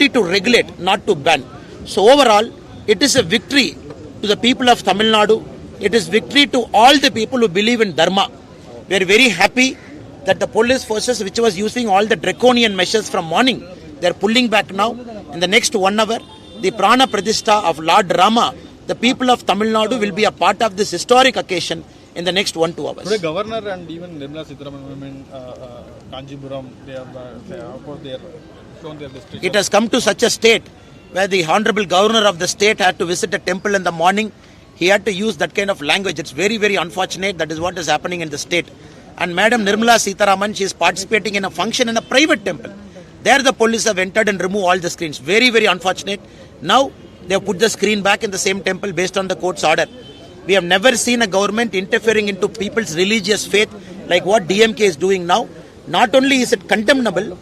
victory to regulate, not to ban. So overall, it is a victory to the people of Tamil Nadu. It is victory to all the people who believe in Dharma. We are very happy that the police forces, which was using all the draconian measures from morning, they are pulling back now. In the next 1 hour, the Prana Pradishta of Lord Rama, the people of Tamil Nadu will be a part of this historic occasion in the next 1-2 hours. Today, Governor and even Nirmala Sitharaman, Kanjipuram, they have shown their district. It has come to such a state where the Honorable Governor of the state had to visit a temple in the morning. He had to use that kind of language. It's very, very unfortunate. That is what is happening in the state. And Madam Nirmala Sitharaman, she is participating in a function in a private temple. There the police have entered and removed all the screens. Very, very unfortunate. Now they have put the screen back in the same temple based on the court's order. We have never seen a government interfering into people's religious faith like what DMK is doing now. Not only is it condemnable,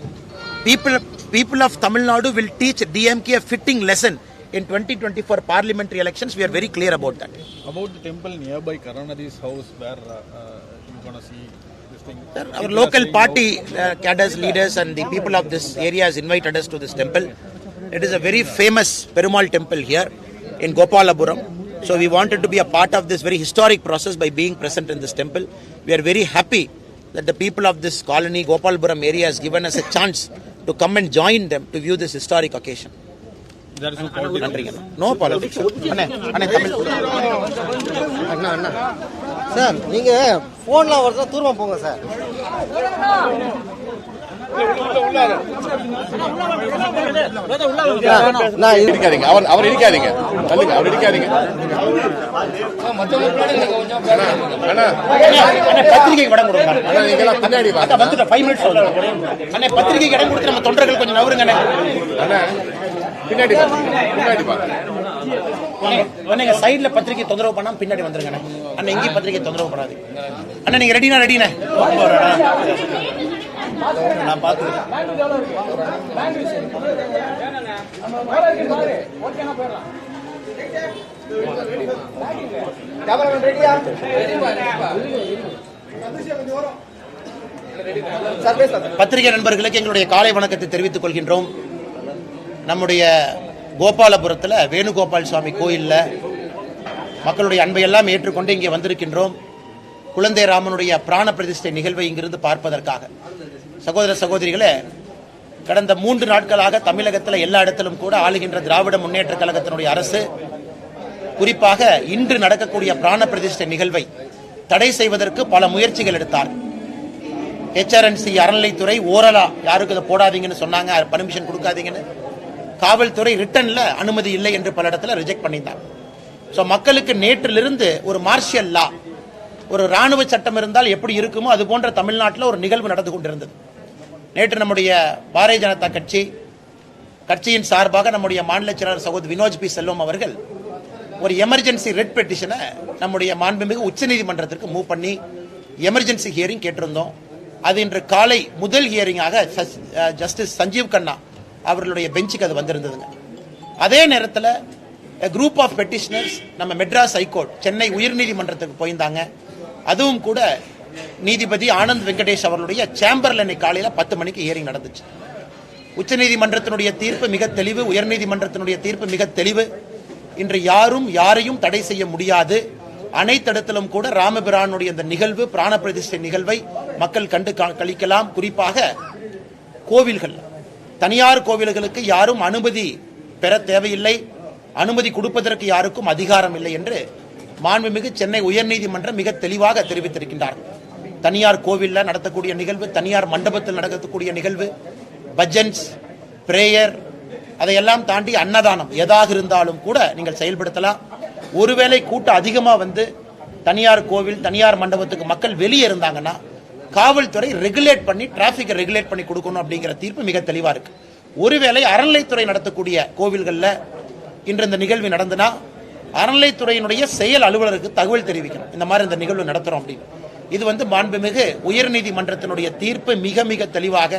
people of Tamil Nadu will teach DMK a fitting lesson in 2024 parliamentary elections. We are very clear about that. About the temple nearby Karunanidhi's house where you're going to see this thing. Sir, our local party cadres, leaders and the people of this area has invited us to this temple. It is a very famous Perumal temple here in Gopalapuram. So we wanted to be a part of this very historic process by being present in this temple. We are very happy that the people of this colony, Gopalapuram area, has given us a chance to come and join them to view this historic occasion. There is no politics. No politics. Sir நீங்க போன்லாம் வரதா தூரமா போங்க sir. அவர் இடிக்காதீங்க, அவர் இடிக்காதீங்க. பத்திரிகைக்கு இடம் கொடுங்க. பின்னாடி வந்துட்டு 5 minutes அண்ணே, பத்திரிகைக்கு இடம் கொடுத்து நம்ம தொண்டர்கள் கொஞ்சம் நவருங்க. பின்னாடி நீங்க சைடுல பத்திரிகை தொந்தரவு பண்ணாம பின்னாடி வந்துருங்க அண்ணா. எங்கேயும் பத்திரிகை தொந்தரவு பண்ணாது அண்ணா. நீங்க ரெடினா நான் பாத்துக்கிறேன். பத்திரிகை நண்பர்களுக்கு எங்களுடைய காலை வணக்கத்தை தெரிவித்துக் கொள்கின்றோம். நம்முடைய கோபாலபுரத்தில் வேணுகோபால் சுவாமி கோயிலில் மக்களுடைய அன்பை எல்லாம் ஏற்றுக்கொண்டு இங்கே வந்திருக்கின்றோம். குழந்தை ராமனுடைய பிராண பிரதிஷ்டை நிகழ்வை இங்கிருந்து பார்ப்பதற்காக. சகோதர சகோதரிகளே, கடந்த 3 நாட்களாக தமிழகத்தில் எல்லா இடத்திலும் கூட ஆளுகின்ற திராவிட முன்னேற்ற கழகத்தினுடைய அரசு குறிப்பாக இன்று நடக்கக்கூடிய பிராண பிரதிஷ்டை நிகழ்வை தடை செய்வதற்கு பல முயற்சிகள் எடுத்தார். HRNC அறநிலைத்துறை ஓரலா யாருக்கு இதை போடாதீங்கன்னு சொன்னாங்க, பர்மிஷன் கொடுக்காதீங்கன்னு. காவல்துறை ரிட்டன்ல அனுமதி இல்லை என்று பல இடத்துல ரிஜெக்ட் பண்ணிட்டாங்க. ஸோ மக்களுக்கு நேற்றிலிருந்து ஒரு மார்ஷியல் லா, ஒரு ராணுவ சட்டம் இருந்தால் எப்படி இருக்குமோ அது போன்ற தமிழ்நாட்டில் ஒரு நிகழ்வு நடந்து கொண்டிருந்தது. நேற்று நம்முடைய பாரதிய ஜனதா கட்சியின் சார்பாக நம்முடைய மாநில செயலாளர் சகோதரி வினோஜ் பி செல்வம் அவர்கள் ஒரு எமர்ஜென்சி ரெட் பெட்டிஷனை நம்முடைய மாண்புமிகு உச்சநீதிமன்றத்திற்கு மூவ் பண்ணி எமர்ஜென்சி ஹியரிங் கேட்டிருந்தோம். அது இன்று காலை முதல் ஹியரிங்காக ஜஸ்டிஸ் சஞ்சீவ் கண்ணா அவர்களுடைய பெஞ்சுக்கு அது வந்திருந்ததுங்க. அதே நேரத்தில் குரூப் ஆஃப் பெட்டிஷனர்ஸ் நம்ம மெட்ராஸ் ஹைகோர்ட் சென்னை உயர்நீதிமன்றத்துக்கு போயிருந்தாங்க. அதுவும் கூட நீதிபதி ஆனந்த் வெங்கடேஷ் அவர்களுடைய சேம்பர்ல இன்னைக்கு காலையில் 10 மணிக்கு ஹியரிங் நடந்துச்சு. உச்சநீதிமன்றத்தினுடைய தீர்ப்பு மிக தெளிவு, உயர்நீதிமன்றத்தினுடைய தீர்ப்பு மிக தெளிவு. இன்று யாரும் யாரையும் தடை செய்ய முடியாது. அனைத்திடத்திலும் கூட ராமபிரானுடைய இந்த நிகழ்வு, பிராண பிரதிஷ்டை நிகழ்வை மக்கள் கண்டு கழிக்கலாம். குறிப்பாக கோவில்கள், தனியார் கோவில்களுக்கு யாரும் அனுமதி பெற தேவையில்லை, அனுமதி கொடுப்பதற்கு யாருக்கும் அதிகாரம் இல்லை என்று மாண்புமிகு சென்னை உயர்நீதிமன்றம் மிக தெளிவாக தெரிவித்திருக்கின்றார்கள். தனியார் கோவிலில் நடத்தக்கூடிய நிகழ்வு, தனியார் மண்டபத்தில் நடக்கக்கூடிய நிகழ்வு, பஜன்ஸ், பிரேயர், அதையெல்லாம் தாண்டி அன்னதானம் எதாக இருந்தாலும் கூட நீங்கள் செயல்படுத்தலாம். ஒருவேளை கூட்டம் அதிகமாக வந்து தனியார் கோவில், தனியார் மண்டபத்துக்கு மக்கள் வெளியே இருந்தாங்கன்னா காவல்துறை ரெகுலேட் பண்ணி, டிராபிக்கை ரெகுலேட் பண்ணி கொடுக்கணும் அப்படிங்கிற தீர்ப்பு மிக தெளிவாக இருக்கு. ஒருவேளை அறநிலைத்துறை நடத்தக்கூடிய கோவில்களில் இன்று இந்த நிகழ்வு நடந்தனா அறநிலைத்துறையினுடைய செயல் அலுவலருக்கு தகவல் தெரிவிக்கணும், இந்த மாதிரி இந்த நிகழ்வு நடத்துறோம் அப்படின்னு. இது மாண்புமிகு உயர்நீதிமன்றத்தினுடைய தீர்ப்பு மிக மிக தெளிவாக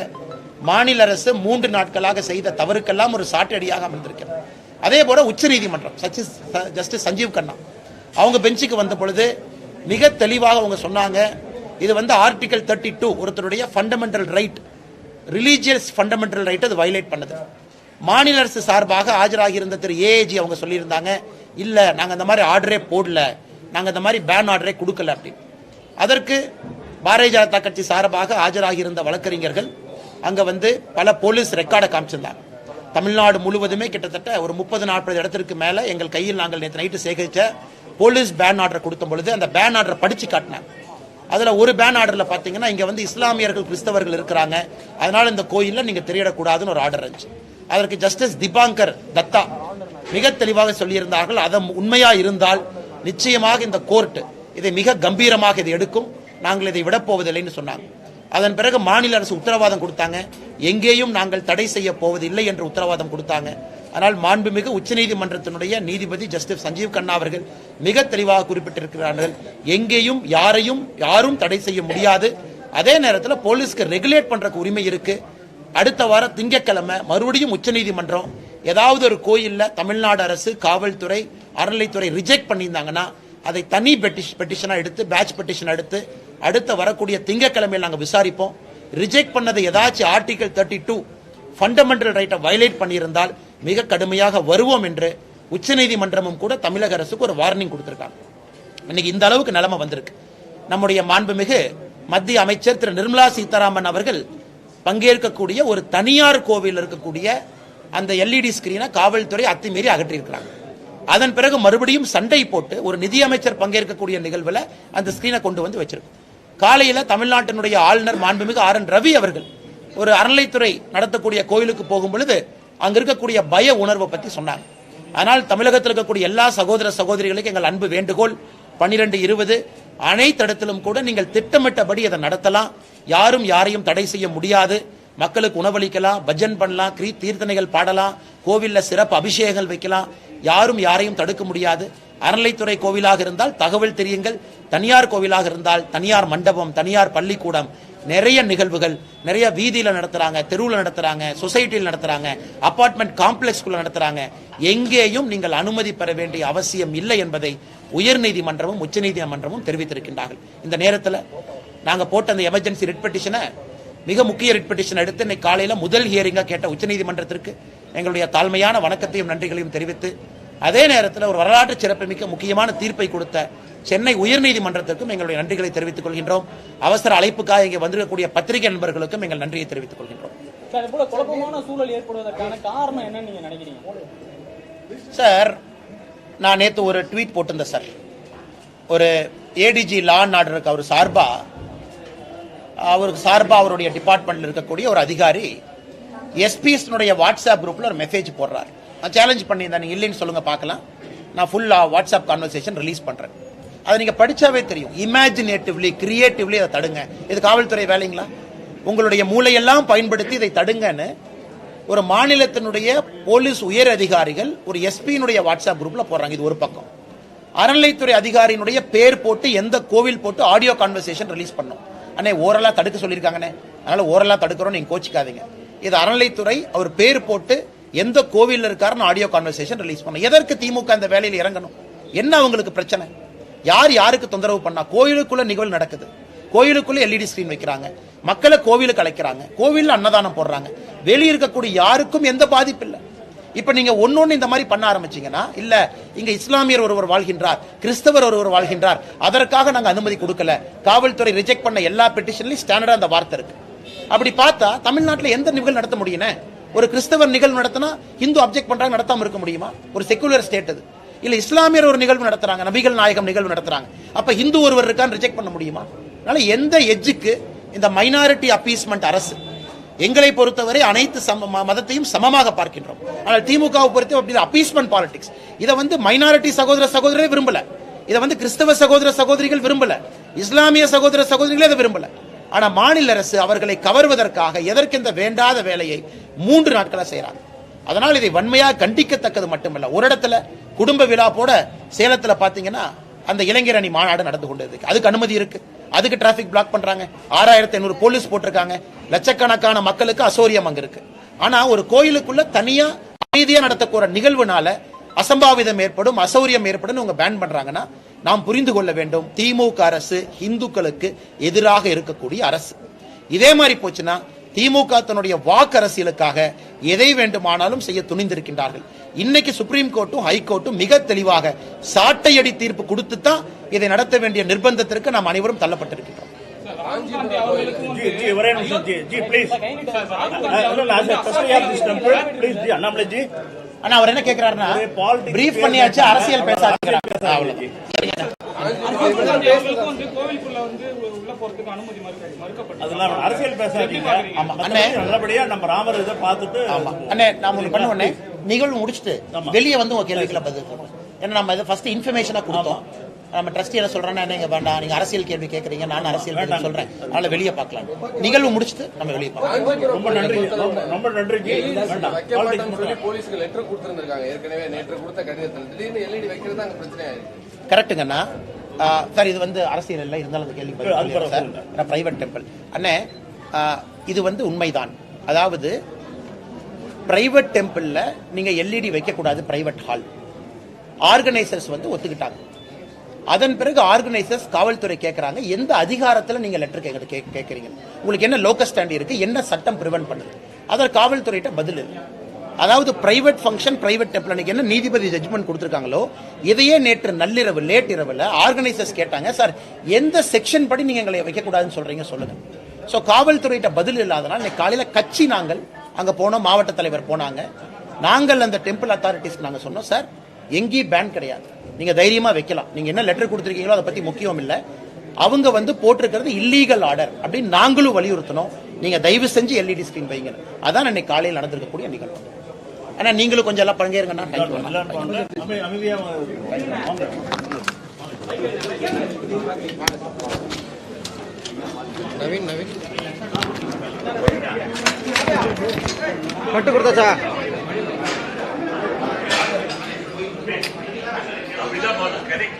மாநில அரசு 3 நாட்களாக செய்த தவறுக்கெல்லாம் ஒரு சாட்டடியாக அமைந்திருக்கிறது. அதே போல உச்சநீதிமன்றம் ஜஸ்டிஸ் சஞ்சீவ் கண்ணா அவங்க பெஞ்சுக்கு வந்த பொழுது மிக தெளிவாக அவங்க சொன்னாங்க, இது ஆர்டிகல் 32 ஒருத்தருடைய fundamental right, religious fundamental right அது வயலேட் பண்ணுது. மாநில அரசு சார்பாக ஆஜராகி இருந்த திரு ஏஏஜி அவங்க சொல்லியிருந்தாங்க, இல்ல நாங்க அந்த மாதிரி ஆர்டரே போடல, நாங்க அந்த மாதிரி பேன் ஆர்டரே கொடுக்கல அப்படின்னு. அதற்கு பாரதிய ஜனதா கட்சி சார்பாக ஆஜராகி இருந்த வழக்கறிஞர்கள் அங்க பல போலீஸ் ரெக்கார்டை காமிச்சிருந்தாங்க. தமிழ்நாடு முழுவதுமே கிட்டத்தட்ட ஒரு 30-40 இடத்திற்கு மேல எங்கள் கையில் நாங்கள் நேற்று நைட்டு சேகரிச்ச போலீஸ் பேன் ஆர்டர் கொடுத்த பொழுது அந்த பேன் ஆர்டர் படிச்சு காட்டினாங்க. அதுல ஒரு பேன் ஆர்டர்ல பாத்தீங்கன்னா இங்க இஸ்லாமியர்கள் கிறிஸ்தவர்கள் இருக்கிறாங்க, அதனால இந்த கோயில்ல நீங்க திரையிடக்கூடாதுன்னு ஒரு ஆர்டர் இருந்துச்சு. அதற்கு ஜஸ்டிஸ் தீபாங்கர் தத்தா மிக தெளிவாக சொல்லியிருந்தார்கள், அது உண்மையா இருந்தால் நிச்சயமாக இந்த கோர்ட் இதை மிக கம்பீரமாக இதை எடுக்கும், நாங்கள் இதை விடப்போவதில்லைன்னு சொன்னாங்க. அதன் பிறகு மாநில அரசு உத்தரவாதம் கொடுத்தாங்க, எங்கேயும் நாங்கள் தடை செய்ய போவதில்லை என்று உத்தரவாதம் கொடுத்தாங்க. ஆனால் மாண்புமிகு உச்சநீதிமன்றத்தினுடைய நீதிபதி ஜஸ்டிஸ் சஞ்சீவ் கண்ணா அவர்கள் மிக தெளிவாக குறிப்பிட்டிருக்கிறார்கள், எங்கேயும் யாரும் தடை செய்ய முடியாது. அதே நேரத்தில் போலீஸ்க்கு ரெகுலேட் பண்றதுக்கு உரிமை இருக்கு. அடுத்த வாரம் திங்கட்கிழமை மறுபடியும் உச்சநீதிமன்றம் ஏதாவது ஒரு கோயில்ல தமிழ்நாடு அரசு, காவல்துறை, அறநிலைத்துறை ரிஜெக்ட் பண்ணியிருந்தாங்கன்னா அதை தனி பெட்டிஷனா எடுத்து, பேட்ச் பெட்டிஷன் எடுத்து அடுத்த வரக்கூடிய திங்கட்கிழமையில் நாங்கள் விசாரிப்போம். ரிஜெக்ட் பண்ணதை ஏதாச்சும் ஆர்டிகல் 32 ஃபண்டமெண்டல் ரைட்டை வயலேட் பண்ணியிருந்தால் மிக கடுமையாக வருவோம் என்று உச்சநீதிமன்றமும் கூட தமிழக அரசுக்கு ஒரு வார்னிங் கொடுத்திருக்காங்க. இன்னைக்கு இந்த அளவுக்கு நிலைமை வந்திருக்கு. நம்முடைய மாண்புமிகு மத்திய அமைச்சர் திரு நிர்மலா சீதாராமன் அவர்கள் பங்கேற்கக்கூடிய ஒரு தனியார் கோவில் இருக்கக்கூடிய அந்த எல்இடி ஸ்கிரீனை காவல்துறை அத்துமீறி அகற்றியிருக்கிறாங்க. அதன் பிறகு மறுபடியும் சண்டை போட்டு ஒரு நிதியமைச்சர் பங்கேற்கக்கூடிய நிகழ்வுல அந்த ஸ்கிரீனை கொண்டு வந்து வச்சிருக்கு. காலையில தமிழ்நாட்டினுடைய ஆளுநர் மாண்புமிகு RN ரவி அவர்கள் ஒரு அறநிலைத்துறை நடத்தக்கூடிய கோயிலுக்கு போகும் பொழுது அங்க இருக்கக்கூடிய பய உணர்வை பத்தி சொன்னாங்க. ஆனால் தமிழகத்தில் இருக்கக்கூடிய எல்லா சகோதர சகோதரிகளுக்கு எங்கள் அன்பு வேண்டுகோள், 12-20 அனைத்து இடத்திலும் கூட நீங்கள் திட்டமிட்டபடி அதை நடத்தலாம். யாரும் யாரையும் தடை செய்ய முடியாது. மக்களுக்கு உணவளிக்கலாம், பஜன் பண்ணலாம், தீர்த்தனைகள் பாடலாம், கோவில்ல சிறப்பு அபிஷேகங்கள் வைக்கலாம், யாரும் யாரையும் தடுக்க முடியாது. அறநிலைத்துறை கோவிலாக இருந்தால் தகவல் தெரியுங்கள், தனியார் கோவிலாக இருந்தால் தனியார் மண்டபம், தனியார் பள்ளிக்கூடம், நிறைய நிகழ்வுகள் நிறைய வீதியில நடத்துறாங்க, தெருவில் நடத்துறாங்க, சொசைட்டியில் நடத்துறாங்க, அபார்ட்மெண்ட் காம்ப்ளெக்ஸ்குள்ள நடத்துறாங்க. எங்கேயும் நீங்கள் அனுமதி பெற வேண்டிய அவசியம் இல்லை என்பதை உயர்நீதிமன்றமும் உச்சநீதிமன்றமும் தெரிவித்திருக்கின்றார்கள். இந்த நேரத்தில் நாங்க போட்ட அந்த எமர்ஜென்சி ரிட் பெட்டிஷனை, மிக முக்கிய ரிட் பெட்டிஷன் எடுத்து இன்னைக்கு காலையில முதல் ஹியரிங்கா கேட்ட உச்சநீதிமன்றத்திற்கு எங்களுடைய தாழ்மையான வணக்கத்தையும் நன்றிகளையும் தெரிவித்து, அதே நேரத்தில் ஒரு வரலாற்று சிறப்புமிக்க முக்கியமான தீர்ப்பை கொடுத்த சென்னை உயர்நீதிமன்றத்திற்கும் எங்களுடைய நன்றிகளை தெரிவித்துக் கொள்கின்றோம். அவசர அழைப்புக்காக இங்கே வந்திருக்கக்கூடிய பத்திரிகை நண்பர்களுக்கும் எங்கள் நன்றியை தெரிவித்துக் கொள்கின்றோம். குழப்பமான சூழல் ஏற்படுவதற்கான காரணம் என்ன நீங்க நினைக்கிறீங்க சார்? நான் நேற்று ஒரு ட்வீட் போட்டிருந்தேன் சார். ஒரு ஏடிஜி லா அண்ட் ஆர்டருக்கு அவருக்கு சார்பா அவருடைய டிபார்ட்மெண்ட்ல இருக்கக்கூடிய ஒரு அதிகாரி எஸ்பிஎஸ்னுடைய வாட்ஸ்அப் குரூப்ல ஒரு மெசேஜ் போடுறாரு. நான் சேலஞ்ச் பண்ணியிருந்தேன், நீங்க இல்லைன்னு சொல்லுங்க பார்க்கலாம், நான் ஃபுல் வாட்ஸ்அப் கான்வர்சேஷன் ரிலீஸ் பண்றேன். அதை நீங்க படிச்சாவே தெரியும். இமேஜினேட்டிவ்லி, கிரியேட்டிவ்லி அதை தடுங்க. இது காவல்துறை வேலைங்களா? உங்களுடைய மூளையெல்லாம் பயன்படுத்தி இதை தடுங்கன்னு ஒரு மாநிலத்தினுடைய போலீஸ் உயர் அதிகாரிகள் ஒரு எஸ்பியினுடைய வாட்ஸ்அப் குரூப்ல போடுறாங்க. இது ஒரு பக்கம். அறநிலைத்துறை அதிகாரியினுடைய பேர் போட்டு எந்த கோவில் போட்டு ஆடியோ கான்வர்சேஷன் ரிலீஸ் பண்ணோம். அண்ணே ஓரலா தடுக்க சொல்லியிருக்காங்கண்ணே, அதனால ஓரலா தடுக்கிறோம், நீங்க கோச்சிக்காதீங்க. இது அறநிலைத்துறை அவர் பேர் போட்டு எந்த கோவில் இருக்காருன்னு ஆடியோ கான்வர்சேஷன் ரிலீஸ் பண்ண. எதற்கு திமுக அந்த வேலையில் இறங்கணும்? என்ன அவங்களுக்கு பிரச்சனை? யார் யாருக்கு தொந்தரவு பண்ணா? கோயிலுக்குள்ள நிகழ்வு நடக்குது, கோயிலுக்குள்ள எல்இடி ஸ்கிரீன் வைக்கிறாங்க, மக்களை கோவிலுக்கு அழைக்கிறாங்க, கோவில்ல அன்னதானம் போடுறாங்க, வெளியே இருக்கக்கூடிய யாருக்கும் எந்த பாதிப்பு இல்லை. இப்ப நீங்க ஒன்னொன்னு இந்த மாதிரி பண்ண ஆரம்பிச்சீங்கன்னா, இல்ல இங்க இஸ்லாமியர் ஒருவர் வாழ்கின்றார், கிறிஸ்தவர் ஒருவர் வாழ்கின்றார், அதற்காக நாங்க அனுமதி கொடுக்கல, காவல்துறை ரிஜெக்ட் பண்ண எல்லா பெட்டிஷன்லயும் ஸ்டாண்டர்டா அந்த வார்த்தை இருக்கு. அப்படி பார்த்தா தமிழ்நாட்டில் எந்த நிகழ்வு நடத்த முடியும்? ஒரு கிறிஸ்தவர் நிகழ்வு நடத்தினா இந்து அப்ஜெக்ட் பண்றாங்க, நடத்தாம இருக்க முடியுமா? ஒரு செக்குலர் ஸ்டேட் அது. இல்ல இஸ்லாமியர் ஒரு நிகழ்வு நடத்துறாங்க, நபிகள் நாயகம் நிகழ்வு நடத்துறாங்க, அப்ப இந்து ஒருவர் இருக்கான்னு ரிஜெக்ட் பண்ண முடியுமா? அதனால எந்த எஜ்ஜுக்கு இந்த மைனாரிட்டி அப்பீஸ்மெண்ட் அரசு? எங்களை பொறுத்தவரை அனைத்து மதத்தையும் சமமாக பார்க்கின்றோம். ஆனால் திமுகவை பொறுத்த அப்பீஸ்மெண்ட் பாலிடிக்ஸ். இதை மைனாரிட்டி சகோதர சகோதரரை விரும்பல, இதை கிறிஸ்தவ சகோதர சகோதரிகள் விரும்பல, இஸ்லாமிய சகோதர சகோதரிகளே அதை விரும்பல. ஆனா மாநில அரசு அவர்களை கவர்வதற்காக எதற்கு இந்த வேண்டாத வேலையை 3 நாட்களா செய்யறாங்க. அதனால் இதை வன்மையாக கண்டிக்கத்தக்கது மட்டுமல்ல. ஒரு இடத்துல குடும்ப விழா போட சேலத்துல பாத்தீங்கன்னா அந்த இளைஞர் அணி மாநாடு நடந்து கொண்டது, அதுக்கு அனுமதி இருக்கு, அதுக்கு டிராபிக் பிளாக் பண்றாங்க, 6500 போலீஸ் போட்டிருக்காங்க, லட்சக்கணக்கான மக்களுக்கு அசௌரியம் அங்க இருக்கு. ஆனா ஒரு கோயிலுக்குள்ள தனியா அமைதியா நடத்தக்கூட நிகழ்வுனால அசம்பாவிதம் ஏற்படும், அசௌரியம் ஏற்படும் உங்க பேன் பண்றாங்கன்னா நாம் புரிந்து கொள்ள வேண்டும், திமுக அரசு இந்துக்களுக்கு எதிராக இருக்கக்கூடிய அரசு. இதே மாதிரி போச்சுன்னா திமுக தன்னுடைய வாக்கு அரசியலுக்காக எதை வேண்டுமானாலும் செய்ய துணிந்திருக்கின்றார்கள். இன்னைக்கு சுப்ரீம் கோர்ட்டும் ஹைகோர்ட்டும் மிக தெளிவாக சாட்டையடி தீர்ப்பு கொடுத்து தான் இதை நடத்த வேண்டிய நிர்பந்தத்திற்கு நாம் அனைவரும் தள்ளப்பட்டிருக்கின்றோம். ஆனா அவர் என்ன கேக்குறாருன்னா, பிரீஃப் பண்ணியாச்சு, அரசியல் பேசாதீங்க. அரசியல் பேசாதீங்க. நல்லபடியா நம்ம ராமர் இதை பார்த்துட்டு அண்ணே நான் ஒண்ணு பண்ணுவோன்னே, நிகழ்வு முடிச்சுட்டு வெளியே வந்து உங்க கேள்விகளை பதில் சொல்றோம். ஏன்னா நம்ம இதை ஃபர்ஸ்ட் இன்ஃபர்மேஷனா கொடுத்தோம். நம்ம ட்ரஸ்டி என்ன சொல்றேன்னா, நீங்க வேண்டாம், நீங்க அரசியல் கேள்வி கேட்கறீங்க, நான் அரசியல் பதில் சொல்றேன், அதனால வெளியே பார்க்கலாம். நிகழ்வு முடிச்சுட்டு நம்ம வெளியே பார்க்கலாம். ரொம்ப நன்றி, ரொம்ப நன்றி. போலீஸ்க்கு லெட்டர் கொடுத்திருக்காங்க ஏற்கனவே, நேற்று கொடுத்த கடிதத்தில் திடீர்னு எல்இடி வைக்கிறது அங்க பிரச்சனை ஆயிடுச்சு. கரெக்டுங்கண்ணா. சார் இது வந்து அரசியல் இல்லை, இருந்தாலும் அந்த கேள்வி சார் பிரைவேட் டெம்பிள் அண்ணே, இது வந்து உண்மைதான். அதாவது பிரைவேட் டெம்பிள்ல நீங்க எல்இடி வைக்கக்கூடாது, பிரைவேட் ஹால். ஆர்கனைசர்ஸ் வந்து ஒத்துக்கிட்டாங்க. அதன் பிறகு ஆர்கனைசர்ஸ் காவல்துறை கேட்கறாங்க, எந்த அதிகாரத்தில் நீங்க லெட்டர் கேட்கறீங்க, உங்களுக்கு என்ன லோக்கல் ஸ்டாண்ட் இருக்கு, என்ன சட்டம் பிரிவென்ட் பண்ணுது, அதில் காவல்துறையிட்ட பதில் இல்லை. அதாவது பிரைவேட் ஃபங்க்ஷன், பிரைவேட் டெம்பிள் அன்னைக்கு என்ன நீதிபதி ஜட்ஜ்மெண்ட் கொடுத்திருக்காங்களோ, இதையே நேற்று நள்ளிரவு லேட் இரவுல ஆர்கனைசர்ஸ் கேட்டாங்க, சார் எந்த செக்ஷன் படி நீங்க எங்களை வைக்கக்கூடாதுன்னு சொல்றீங்க சொல்லுங்க. ஸோ காவல்துறையிட்ட பதில் இல்லாதனால இன்னைக்கு காலையில கட்சி நாங்கள் அங்க போனோம், மாவட்ட தலைவர் போனாங்க, நாங்கள் அந்த டெம்பிள் அத்தாரிட்டிஸ்க்கு நாங்க சொன்னோம், சார் எங்கேயும் பேன் கிடையாது, நீங்க தைரியமா வைக்கலாம், நீங்க என்ன லெட்டர் கொடுத்திருக்கீங்களோ அதை பத்தி முக்கியம் இல்ல, அவங்க வந்து போட்டிருக்கிறது இல்லீகல் ஆர்டர் அப்படின்னு நாங்களும் வலியுறுத்தணும், நீங்க தயவு செஞ்சு எல்இடி ஸ்கிரீன் வைங்க. அதான் இன்னைக்கு காலையில் நடந்திருக்கக்கூடிய நிகழ்வு. ஆனா நீங்களும் கொஞ்சம் எல்லாம் பங்கேறுங்கண்ணா. அமைதியா நவீன் நவீன் கட்டு கொடுத்தாச்சா? Correct.